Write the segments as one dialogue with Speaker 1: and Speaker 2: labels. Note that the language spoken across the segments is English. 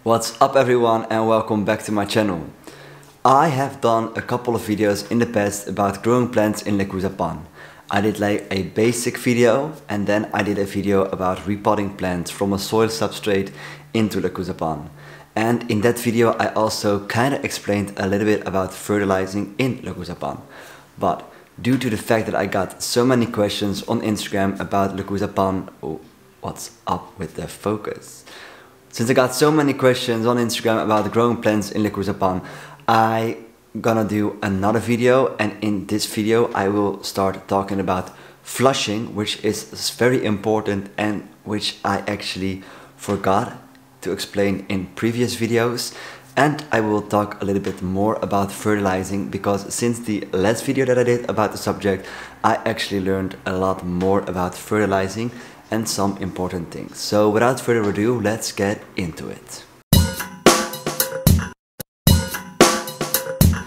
Speaker 1: What's up everyone and welcome back to my channel. I have done a couple of videos in the past about growing plants in Lechuza Pon. I did like a basic video and then I did a video about repotting plants from a soil substrate into Lechuza Pon. And in that video I also kind of explained a little bit about fertilizing in Lechuza Pon. But due to the fact that I got so many questions on Instagram about Lechuza Pon, what's up with the focus? Since I got so many questions on Instagram about growing plants in Lechuza Pon, I gonna do another video, and in this video I will start talking about flushing, which is very important and which I actually forgot to explain in previous videos. And I will talk a little bit more about fertilizing, because since the last video that I did about the subject, I actually learned a lot more about fertilizing and some important things. So without further ado, let's get into it.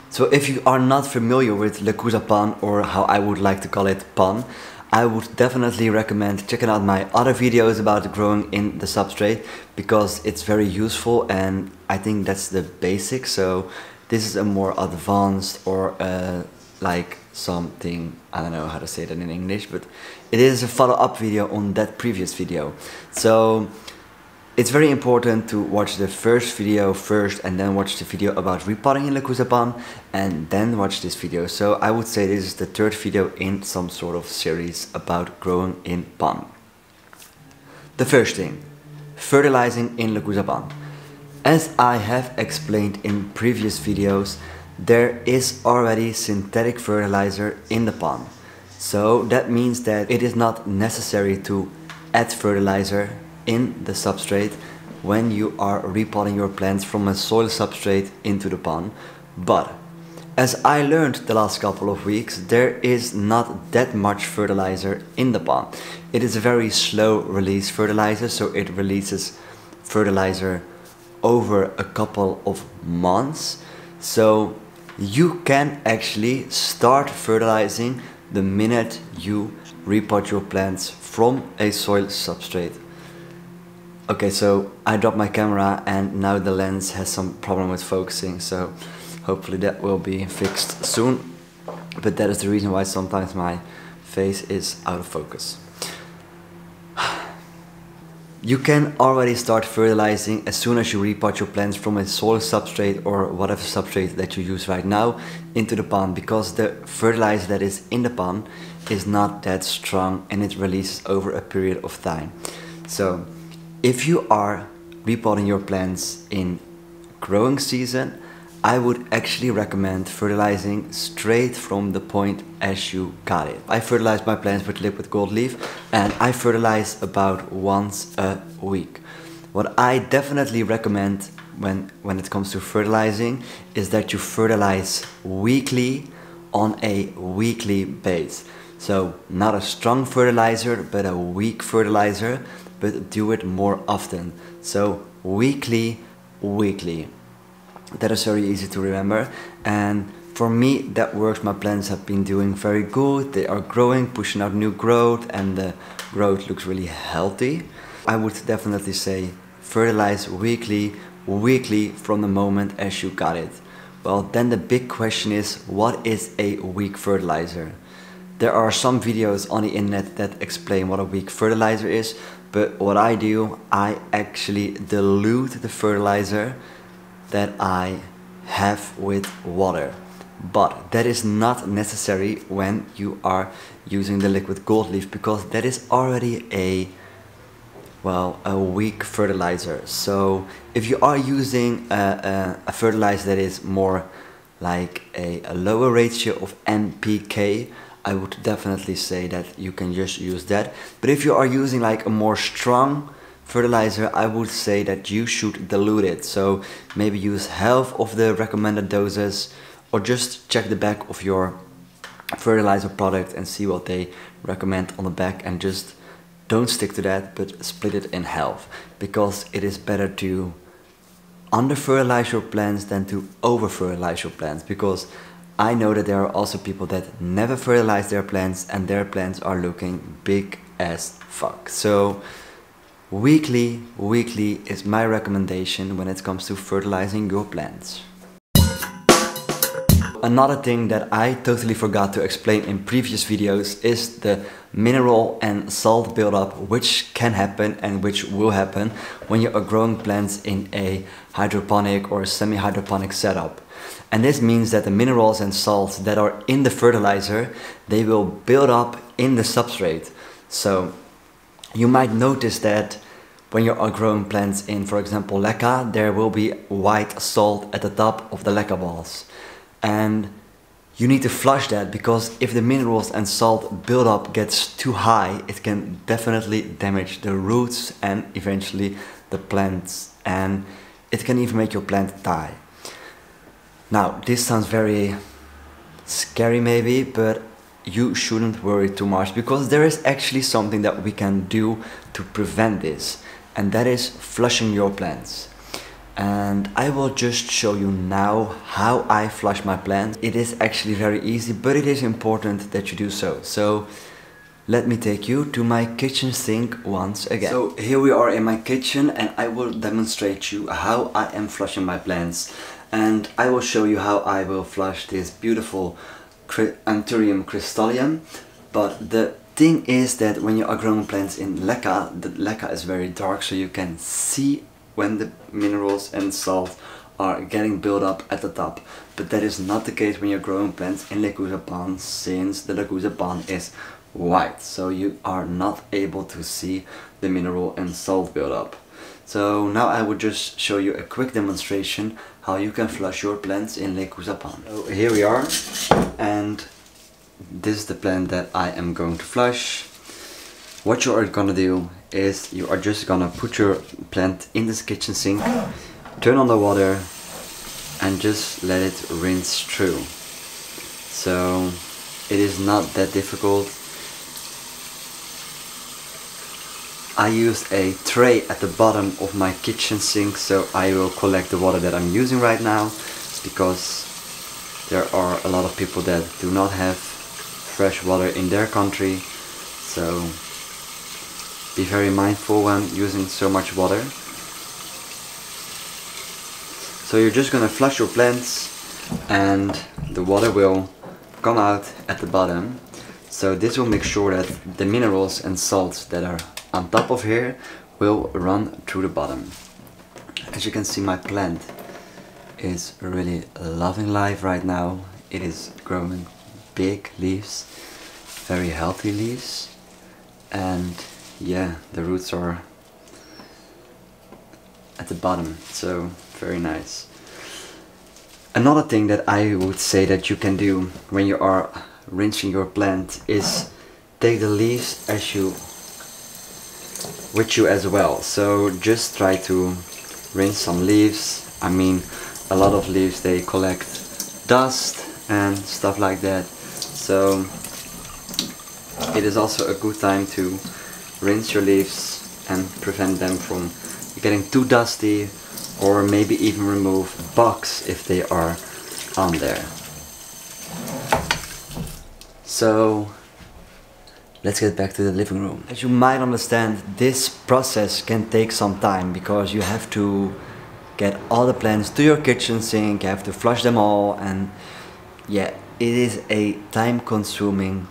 Speaker 1: So if you are not familiar with Lechuza Pon, or how I would like to call it, pon, I would definitely recommend checking out my other videos about growing in the substrate, because it's very useful and I think that's the basic. So this is a more advanced or like something, I don't know how to say that in English, but it is a follow-up video on that previous video. So it's very important to watch the first video first and then watch the video about repotting in Lechuza Pon and then watch this video. So I would say this is the third video in some sort of series about growing in pon. The first thing, fertilizing in Lechuza Pon. As I have explained in previous videos, there is already synthetic fertilizer in the pon. So that means that it is not necessary to add fertilizer in the substrate when you are repotting your plants from a soil substrate into the pon. But as I learned the last couple of weeks, there is not that much fertilizer in the pon. It is a very slow release fertilizer, so it releases fertilizer over a couple of months. So you can actually start fertilizing the minute you repot your plants from a soil substrate. Okay, so I dropped my camera and now the lens has some problem with focusing, so hopefully that will be fixed soon. But that is the reason why sometimes my face is out of focus. You can already start fertilizing as soon as you repot your plants from a soil substrate or whatever substrate that you use right now into the pon, because the fertilizer that is in the pon is not that strong and it releases over a period of time. So if you are repotting your plants in growing season, I would actually recommend fertilizing straight from the point as you got it. I fertilize my plants with liquid gold leaf and I fertilize about once a week. What I definitely recommend when it comes to fertilizing is that you fertilize weekly on a weekly base. So not a strong fertilizer, but a weak fertilizer, but do it more often. So weekly. That is very easy to remember, and for me that works. My plants have been doing very good. They are growing, pushing out new growth, and the growth looks really healthy. I would definitely say fertilize weekly from the moment as you got it. Well, then the big question is, what is a weak fertilizer? There are some videos on the internet that explain what a weak fertilizer is, but what I do, I actually dilute the fertilizer that I have with water. But that is not necessary when you are using the liquid gold leaf, because that is already a weak fertilizer. So if you are using a fertilizer that is more like a lower ratio of NPK, I would definitely say that you can just use that. But if you are using like a more strong fertilizer, I would say that you should dilute it. So maybe use half of the recommended doses, or just check the back of your fertilizer product and see what they recommend on the back, and just don't stick to that, but split it in half, because it is better to under fertilize your plants than to over fertilize your plants. Because I know that there are also people that never fertilize their plants and their plants are looking big as fuck. So weekly is my recommendation when it comes to fertilizing your plants. Another thing that I totally forgot to explain in previous videos is the mineral and salt buildup, which can happen and which will happen when you are growing plants in a hydroponic or semi-hydroponic setup. And this means that the minerals and salts that are in the fertilizer, they will build up in the substrate. So you might notice that when you are growing plants in, for example, leca, there will be white salt at the top of the leca balls. And you need to flush that, because if the minerals and salt buildup gets too high, it can definitely damage the roots and eventually the plants, and it can even make your plant die. Now, this sounds very scary maybe, but you shouldn't worry too much, because there is actually something that we can do to prevent this, and that is flushing your plants. And I will just show you now how I flush my plants. It is actually very easy, but it is important that you do so. So let me take you to my kitchen sink once again. So here we are in my kitchen, and I will demonstrate you how I am flushing my plants. And I will show you how I will flush this beautiful Anthurium crystallium. But the thing is that when you are growing plants in leca, the leca is very dark, so you can see when the minerals and salt are getting built up at the top. But that is not the case when you're growing plants in Lechuza Pon, since the Lechuza Pon is white, so you are not able to see the mineral and salt buildup. So now I will just show you a quick demonstration how you can flush your plants in Lechuza Pon. So here we are, and this is the plant that I am going to flush. What you are gonna do is you are just gonna put your plant in this kitchen sink, turn on the water, and just let it rinse through. So it is not that difficult. I used a tray at the bottom of my kitchen sink, so I will collect the water that I'm using right now, because there are a lot of people that do not have fresh water in their country. So be very mindful when using so much water. So you're just gonna flush your plants, and the water will come out at the bottom. So this will make sure that the minerals and salts that are on top of here will run through the bottom. As you can see, my plant is really loving life right now. It is growing big leaves, very healthy leaves, and yeah, the roots are at the bottom, so very nice. Another thing that I would say that you can do when you are rinsing your plant is take the leaves with you as well. So just try to rinse some leaves. I mean, a lot of leaves, they collect dust and stuff like that. So it is also a good time to rinse your leaves and prevent them from getting too dusty, or maybe even remove bugs if they are on there. So let's get back to the living room. As you might understand, this process can take some time, because you have to get all the plants to your kitchen sink, you have to flush them all, and yeah, it is a time-consuming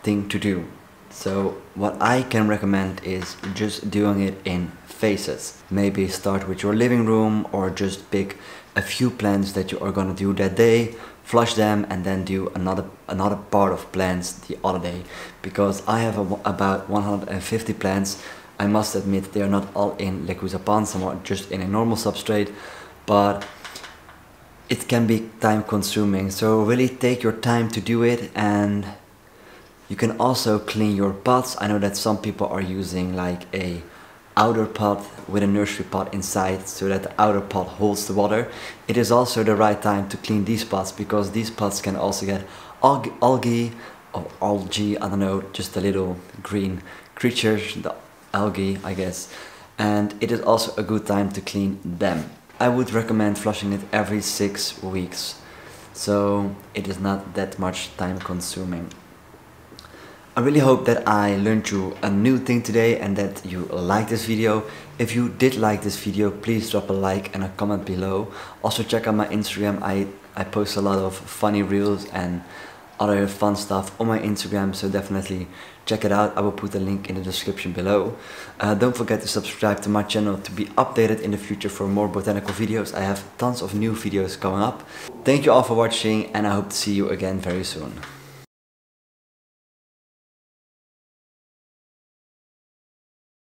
Speaker 1: thing to do. So what I can recommend is just doing it in phases. Maybe start with your living room, or just pick a few plants that you are gonna do that day, flush them, and then do another part of plants the other day. Because I have about 150 plants. I must admit they are not all in Lechuza Pon, some are just in a normal substrate, but it can be time consuming. So really take your time to do it. And you can also clean your pots. I know that some people are using like a outer pot with a nursery pot inside, so that the outer pot holds the water. It is also the right time to clean these pots, because these pots can also get algae, I don't know, just the little green creatures, the algae, I guess. And it is also a good time to clean them. I would recommend flushing it every 6 weeks, so it is not that much time consuming. I really hope that I learned you a new thing today and that you liked this video. If you did like this video, please drop a like and a comment below. Also check out my Instagram. I post a lot of funny reels and other fun stuff on my Instagram, so definitely check it out. I will put the link in the description below. Don't forget to subscribe to my channel to be updated in the future for more botanical videos. I have tons of new videos coming up. Thank you all for watching, and I hope to see you again very soon.